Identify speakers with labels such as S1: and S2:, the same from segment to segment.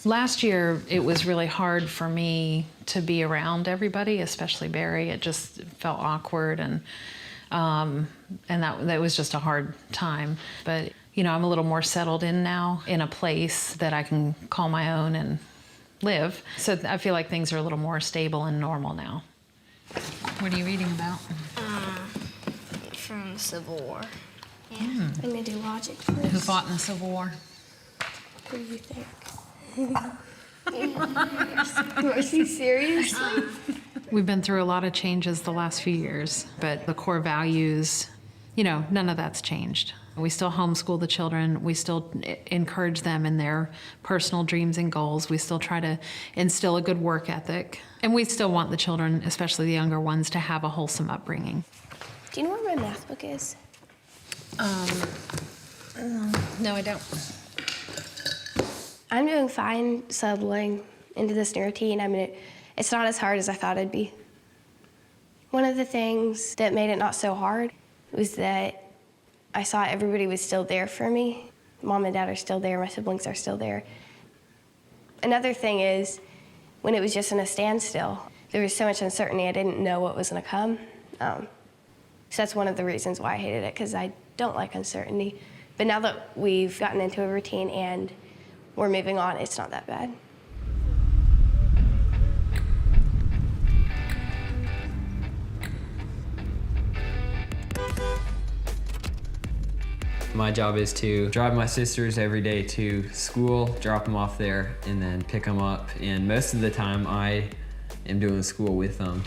S1: Last year, it was really hard for me to be around everybody, especially Barry. It just felt awkward, and that was just a hard time. But you know, I'm a little more settled in now, in a place that I can call my own and live. So I feel like things are a little more stable and normal now. What are you reading about?
S2: From the Civil War.
S3: Yeah. I'm gonna do logic first.
S1: Who fought in the Civil War?
S3: What do you think?
S2: Was he serious?
S1: We've been through a lot of changes the last few years, but the core values, you know, none of that's changed. We still homeschool the children. We still encourage them in their personal dreams and goals. We still try to instill a good work ethic. And we still want the children, especially the younger ones, to have a wholesome upbringing.
S3: Do you know where my math book is?
S1: No, I don't.
S3: I'm doing fine settling into this new routine. I mean, it's not as hard as I thought it'd be. One of the things that made it not so hard was that I saw everybody was still there for me. Mom and Dad are still there, my siblings are still there. Another thing is, when it was just in a standstill, there was so much uncertainty, I didn't know what was gonna come. So that's one of the reasons why I hated it, because I don't like uncertainty. But now that we've gotten into a routine and we're moving on, it's not that bad.
S4: My job is to drive my sisters every day to school, drop them off there, and then pick them up. And most of the time, I am doing school with them.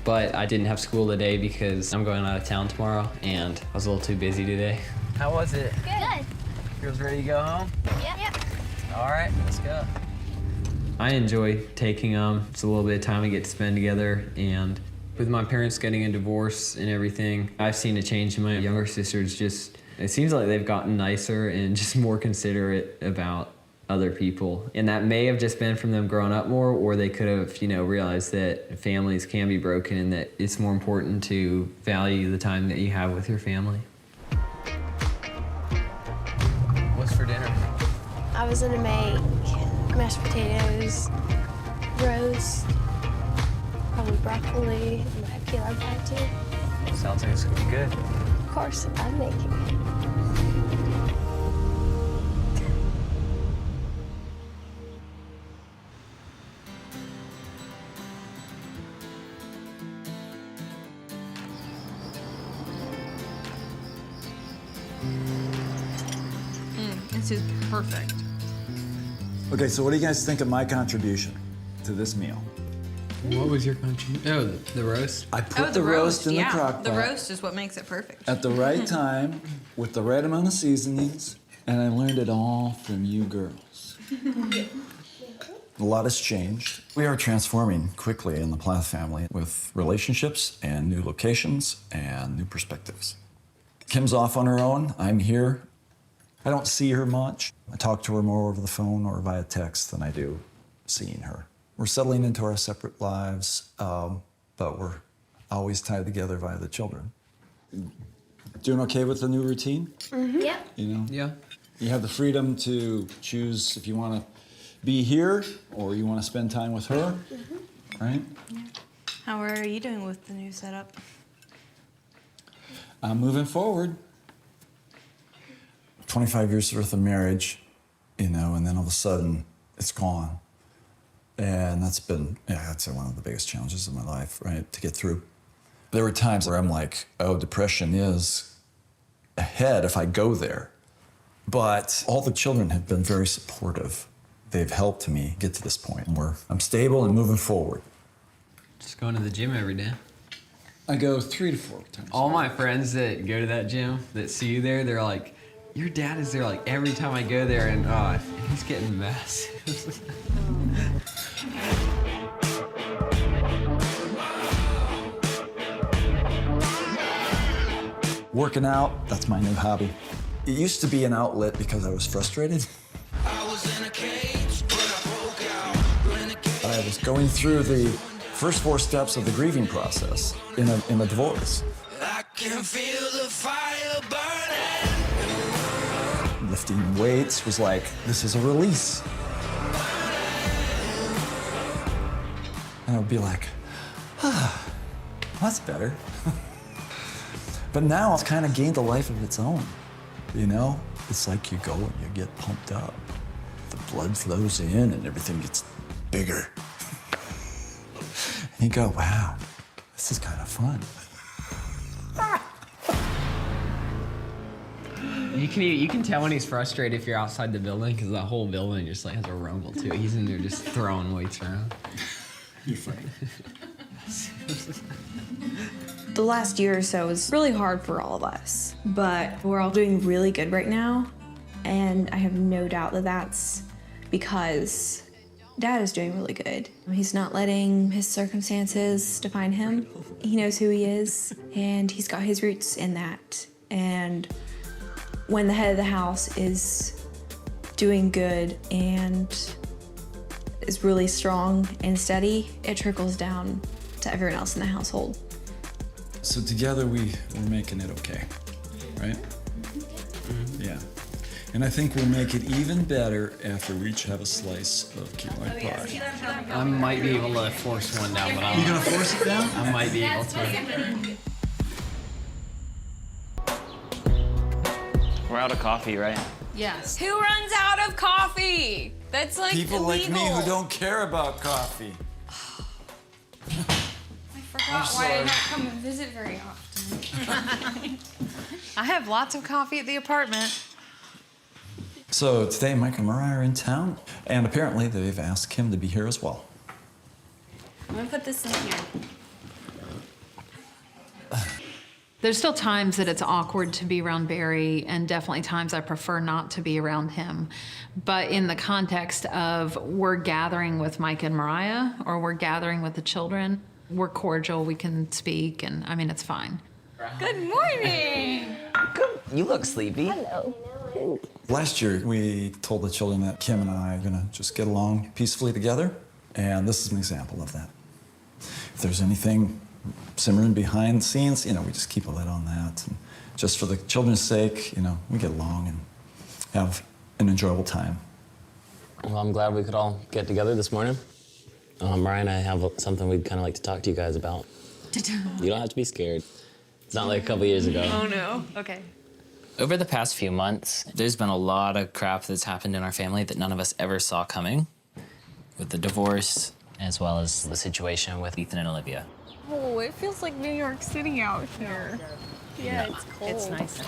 S4: But I didn't have school today because I'm going out of town tomorrow, and I was a little too busy today. How was it?
S2: Good.
S4: Girls ready to go home?
S2: Yep.
S4: All right, let's go. I enjoy taking them. It's a little bit of time we get to spend together, and with my parents getting a divorce and everything, I've seen a change in my younger sisters. It seems like they've gotten nicer and just more considerate about other people. And that may have just been from them growing up more, or they could have, you know, realized that families can be broken and that it's more important to value the time that you have with your family. What's for dinner?
S3: I was gonna make mashed potatoes, roast, probably broccoli, and I have key lime pie too.
S4: Sounds like it's gonna be good.
S3: Of course, I'm making it.
S1: This is perfect.
S5: Okay, so what do you guys think of my contribution to this meal?
S4: What was your contribution? Oh, the roast?
S5: I put the roast in the crock pot.
S6: The roast is what makes it perfect.
S5: At the right time, with the right amount of seasonings, and I learned it all from you girls. A lot has changed. We are transforming quickly in the Plath family with relationships and new locations and new perspectives. Kim's off on her own. I'm here. I don't see her much. I talk to her more over the phone or via text than I do seeing her. We're settling into our separate lives, but we're always tied together via the children. Doing okay with the new routine?
S3: Mm-hmm.
S2: Yep.
S5: You know?
S4: Yeah.
S5: You have the freedom to choose if you want to be here or you want to spend time with her, right?
S6: Yeah. How are you doing with the new setup?
S5: I'm moving forward. 25 years worth of marriage, you know, and then all of a sudden it's gone. And that's been, that's one of the biggest challenges of my life, right, to get through. There were times where I'm like, oh, depression is ahead if I go there. But all the children have been very supportive. They've helped me get to this point where I'm stable and moving forward.
S4: Just going to the gym every day.
S5: I go 3 to 4 times.
S4: All my friends that go to that gym, that see you there, they're like, your dad is there like every time I go there, and he's getting massive.
S5: Working out, that's my new hobby. It used to be an outlet because I was frustrated. I was going through the first 4 steps of the grieving process in a divorce. I can feel the fire burning. Lifting weights was like, this is a release. And I would be like, ah, that's better. But now it's kind of gained a life of its own, you know? It's like you go and you get pumped up. The blood flows in and everything gets bigger. And you go, wow, this is kind of fun.
S4: You can tell when he's frustrated if you're outside the building, because the whole building just like has a rumble too. He's in there just throwing weights around.
S5: You're funny.
S6: The last year or so was really hard for all of us, but we're all doing really good right now. And I have no doubt that that's because Dad is doing really good. He's not letting his circumstances define him. He knows who he is, and he's got his roots in that. And when the head of the house is doing good and is really strong and steady, it trickles down to everyone else in the household.
S5: So together we're making it okay, right? Mm-hmm. Yeah. And I think we'll make it even better after we each have a slice of key lime pie.
S4: I might be able to force one down, but
S5: You gonna force it down?
S4: I might be able to.
S7: We're out of coffee, right?
S1: Yes.
S2: Who runs out of coffee? That's like
S5: People
S2: illegal.
S5: like me who don't care about coffee.
S2: I forgot why I don't come and visit very often.
S1: I have lots of coffee at the apartment.
S5: So today Mike and Mariah are in town, and apparently they've asked Kim to be here as well.
S2: I'm gonna put this in here.
S1: There's still times that it's awkward to be around Barry, and definitely times I prefer not to be around him. But in the context of we're gathering with Mike and Mariah, or we're gathering with the children, we're cordial, we can speak, and I mean, it's fine.
S2: Good morning.
S7: You look sleepy.
S5: Last year, we told the children that Kim and I are gonna just get along peacefully together, and this is an example of that. If there's anything simmering behind the scenes, you know, we just keep a lid on that. And just for the children's sake, you know, we get along and have an enjoyable time.
S7: Well, I'm glad we could all get together this morning. Mariah and I have something we'd kind of like to talk to you guys about. You don't have to be scared. It's not like a couple years ago.
S2: Oh no. Okay.
S8: Over the past few months, there's been a lot of crap that's happened in our family that none of us ever saw coming, with the divorce, as well as the situation with Ethan and Olivia.
S2: Oh, it feels like New York City out here. Yeah, it's cold.
S1: It's nice.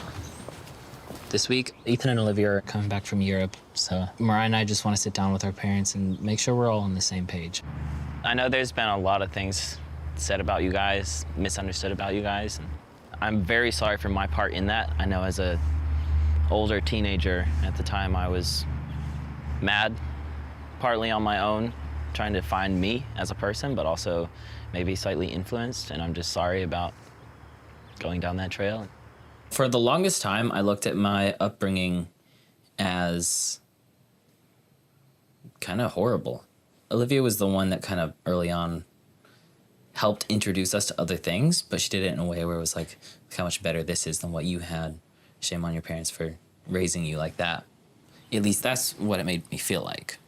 S8: This week, Ethan and Olivia are coming back from Europe, so Mariah and I just want to sit down with our parents and make sure we're all on the same page.
S7: I know there's been a lot of things said about you guys, misunderstood about you guys. And I'm very sorry for my part in that. I know as a older teenager at the time, I was mad, partly on my own, trying to find me as a person, but also maybe slightly influenced, and I'm just sorry about going down that trail.
S8: For the longest time, I looked at my upbringing as kind of horrible. Olivia was the one that kind of early on helped introduce us to other things, but she did it in a way where it was like, look how much better this is than what you had. Shame on your parents for raising you like that. At least that's what it made me feel like.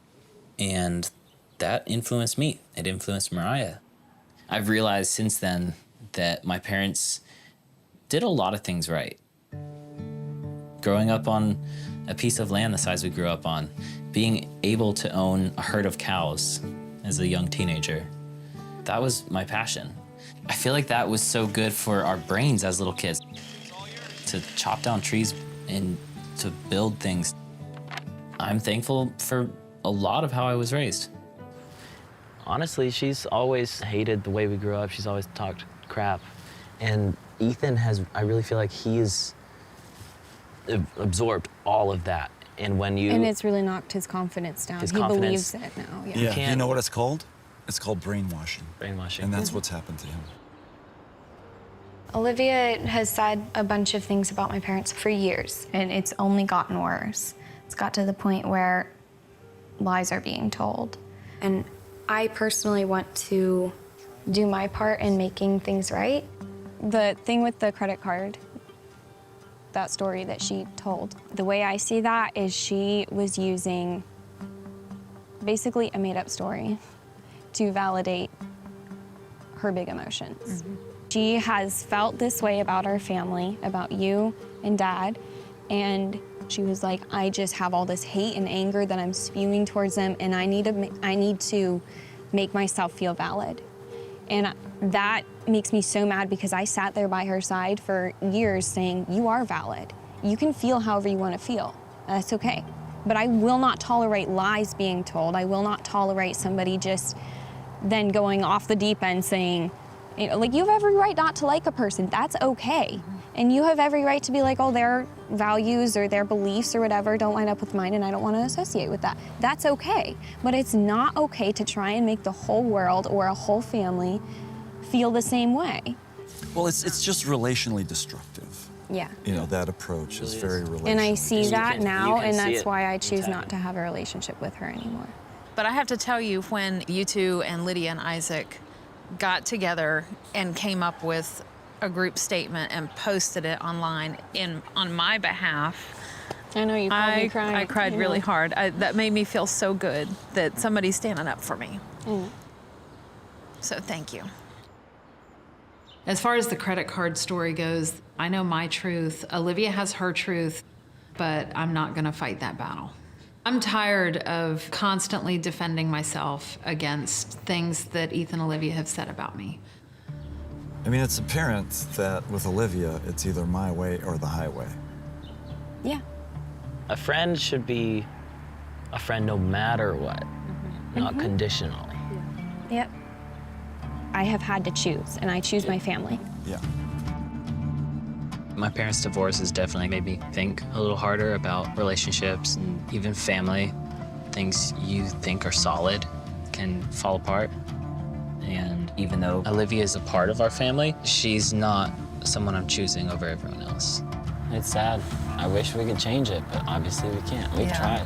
S8: And that influenced me. It influenced Mariah. I've realized since then that my parents did a lot of things right. Growing up on a piece of land the size we grew up on, being able to own a herd of cows as a young teenager, that was my passion. I feel like that was so good for our brains as little kids, to chop down trees and to build things. I'm thankful for a lot of how I was raised.
S7: Honestly, she's always hated the way we grew up. She's always talked crap. And Ethan has, I really feel like he's absorbed all of that. And when you...
S9: And it's really knocked his confidence down.
S7: His
S9: he
S7: confidence-
S9: believes it now, yeah.
S5: Yeah, you
S7: can't-
S5: know what it's called? It's called brainwashing.
S7: Brainwashing.
S5: And that's what's happened to him.
S3: Olivia has said a bunch of things about my parents for years.
S9: And it's only gotten worse. It's got to the point where lies are being told.
S3: And I personally want to do my part in making things right.
S9: The thing with the credit card, that story that she told, the way I see that is she was using basically a made-up story to validate her big emotions. She has felt this way about our family, about you and Dad, and she was like, I just have all this hate and anger that I'm spewing towards them, and I need to make myself feel valid. And that makes me so mad because I sat there by her side for years saying, you are valid. You can feel however you want to feel. That's okay. But I will not tolerate lies being told. I will not tolerate somebody just then going off the deep end saying, you know, like, you have every right not to like a person. That's okay. And you have every right to be like, oh, their values or their beliefs or whatever don't line up with mine and I don't want to associate with that. That's okay. But it's not okay to try and make the whole world or a whole family feel the same way.
S5: Well, it's just relationally destructive.
S9: Yeah.
S5: You know, that approach is very relational.
S9: And I see that now,
S7: can
S9: and
S7: see
S9: that's
S7: it
S9: why I choose
S7: inside.
S9: not to have a relationship with her anymore.
S2: But I have to tell you, when you two and Lydia and Isaac got together and came up with a group statement and posted it online on my behalf,
S9: I know you called me crying.
S2: I cried really hard. That made me feel so good that somebody's standing up for me. So thank you.
S1: As far as the credit card story goes, I know my truth. Olivia has her truth, but I'm not going to fight that battle. I'm tired of constantly defending myself against things that Ethan and Olivia have said about me.
S5: I mean, it's apparent that with Olivia, it's either my way or the highway.
S9: Yeah.
S7: A friend should be a friend no matter what, not conditionally.
S9: Yep. I have had to choose, and I choose my family.
S5: Yeah.
S8: My parents' divorce has definitely made me think a little harder about relationships and even family. Things you think are solid can fall apart. And even though Olivia is a part of our family, she's not someone I'm choosing over everyone else.
S7: It's sad. I wish we could change it, but obviously we can't. We've tried.